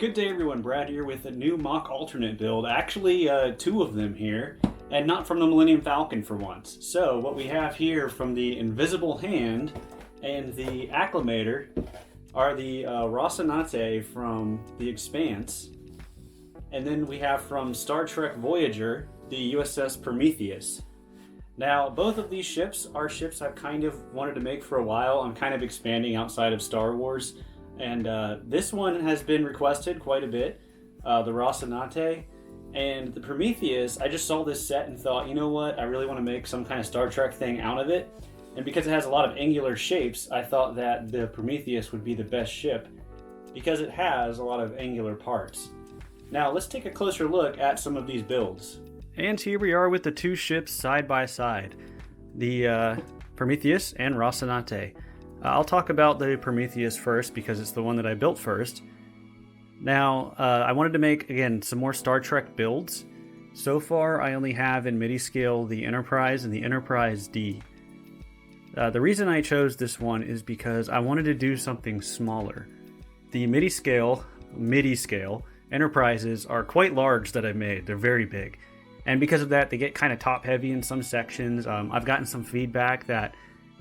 Good day everyone, Brad here with a new mock alternate build. Actually, two of them here, and not from the Millennium Falcon for once. So what we have here from the Invisible Hand and the Acclimator are the Rocinate from the Expanse. And then we have from Star Trek Voyager, the USS Prometheus. Now, both of these ships are ships I've kind of wanted to make for a while. I'm kind of expanding outside of Star Wars. And this one has been requested quite a bit, the Rocinate. And the Prometheus, I just saw this set and thought, you know what, I really want to make some kind of Star Trek thing out of it. And because it has a lot of angular shapes, I thought that the Prometheus would be the best ship because it has a lot of angular parts. Now, let's take a closer look at some of these builds. And here we are with the two ships side by side, the Prometheus and Rocinate. I'll talk about the Prometheus first because it's the one that I built first. Now, I wanted to make, again, some more Star Trek builds. So far, I only have in MIDI scale the Enterprise and the Enterprise D. The reason I chose this one is because I wanted to do something smaller. The MIDI scale Enterprises are quite large that I've made. They're very big. And because of that, they get kind of top heavy in some sections. I've gotten some feedback that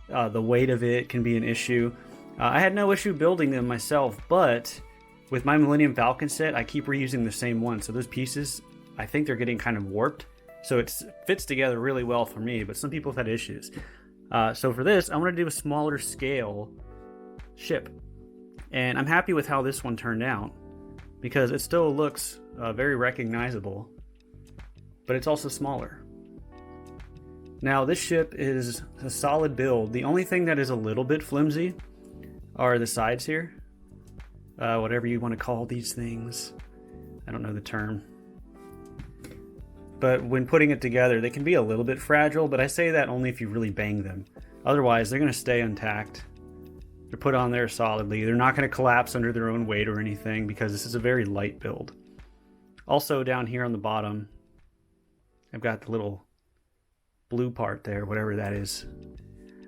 the weight of it can be an issue. I had no issue building them myself, but with my Millennium Falcon set, I keep reusing the same one. So those pieces, I think they're getting kind of warped. So it fits together really well for me, but some people have had issues. So for this, I want to do a smaller scale ship. And I'm happy with how this one turned out because it still looks very recognizable, but it's also smaller. Now, this ship is a solid build. The only thing that is a little bit flimsy are the sides here. Whatever you want to call these things. I don't know the term. But when putting it together, they can be a little bit fragile, but I say that only if you really bang them. Otherwise, they're going to stay intact. They're put on there solidly. They're not going to collapse under their own weight or anything because this is a very light build. Also, down here on the bottom, I've got the little blue part there, whatever that is.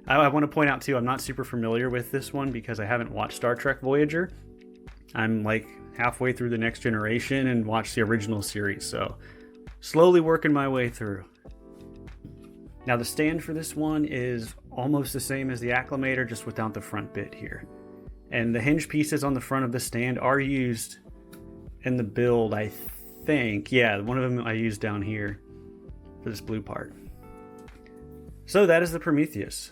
I want to point out too, I'm not super familiar with this one because I haven't watched Star Trek Voyager. I'm like halfway through the Next Generation and watched the original series, so slowly working my way through. Now the stand for this one is almost the same as the Acclimator, just without the front bit here. And the hinge pieces on the front of the stand are used in the build, I think. Yeah, one of them I used down here for this blue part. So that is the Prometheus.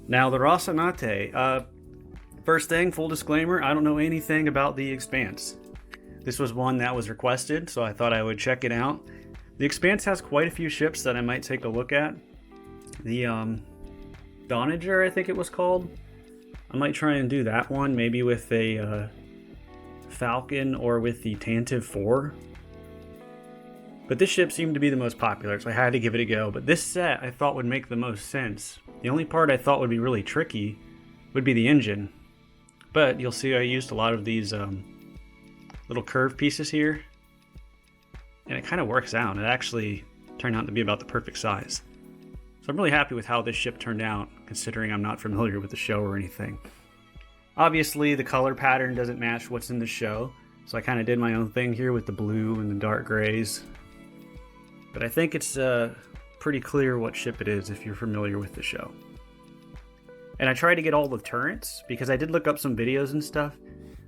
Now the Rocinate. First thing, full disclaimer, I don't know anything about the Expanse. This was one that was requested, so I thought I would check it out. The Expanse has quite a few ships that I might take a look at. The Donager, I think it was called. I might try and do that one, maybe with a Falcon or with the Tantive 4. But this ship seemed to be the most popular, so I had to give it a go. But this set I thought would make the most sense. The only part I thought would be really tricky would be the engine. But you'll see I used a lot of these little curved pieces here. And it kind of works out. It actually turned out to be about the perfect size. So I'm really happy with how this ship turned out, considering I'm not familiar with the show or anything. Obviously, the color pattern doesn't match what's in the show. So I kind of did my own thing here with the blue and the dark grays. But I think it's pretty clear what ship it is if you're familiar with the show. And I tried to get all the turrets because I did look up some videos and stuff.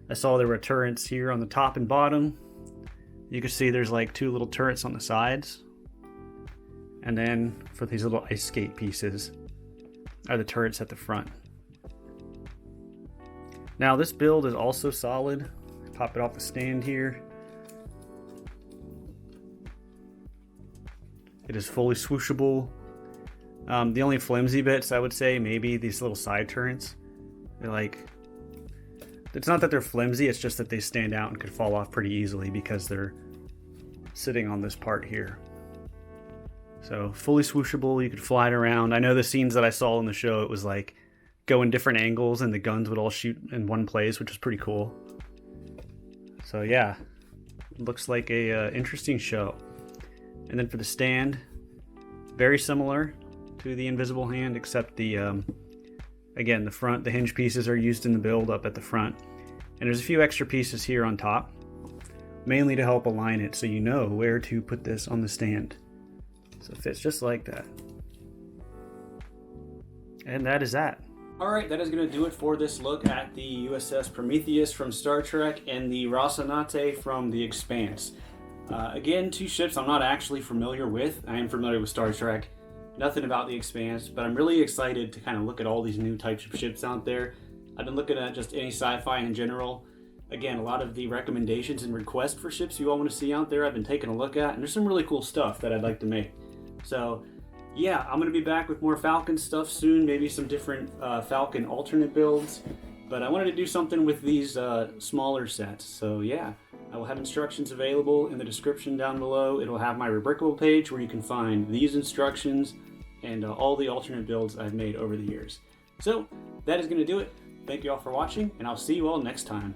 I saw there were turrets here on the top and bottom. You can see there's like two little turrets on the sides. And then for these little ice skate pieces are the turrets at the front. Now this build is also solid. Pop it off the stand here. It is fully swooshable. The only flimsy bits, I would say, maybe these little side turrets. They're like, it's not that they're flimsy, it's just that they stand out and could fall off pretty easily because they're sitting on this part here. So fully swooshable, you could fly it around. I know the scenes that I saw in the show, it was like go in different angles and the guns would all shoot in one place, which was pretty cool. So yeah, looks like a interesting show. And then for the stand, very similar to the Invisible Hand, except the Again, the hinge pieces are used in the build up at the front. And there's a few extra pieces here on top, mainly to help align it so you know where to put this on the stand. So it fits just like that. And that is that. Alright, that is going to do it for this look at the USS Prometheus from Star Trek and the Rocinate from The Expanse. Again, two ships I'm not actually familiar with. I am familiar with Star Trek, nothing about The Expanse, but I'm really excited to kind of look at all these new types of ships out there. I've been looking at just any sci-fi in general. Again, a lot of the recommendations and requests for ships you all want to see out there I've been taking a look at, and there's some really cool stuff that I'd like to make. So yeah, I'm going to be back with more Falcon stuff soon, maybe some different Falcon alternate builds, but I wanted to do something with these smaller sets. So yeah, I will have instructions available in the description down below. It'll have my Rebrickable page where you can find these instructions and all the alternate builds I've made over the years. So that is going to do it. Thank you all for watching, and I'll see you all next time.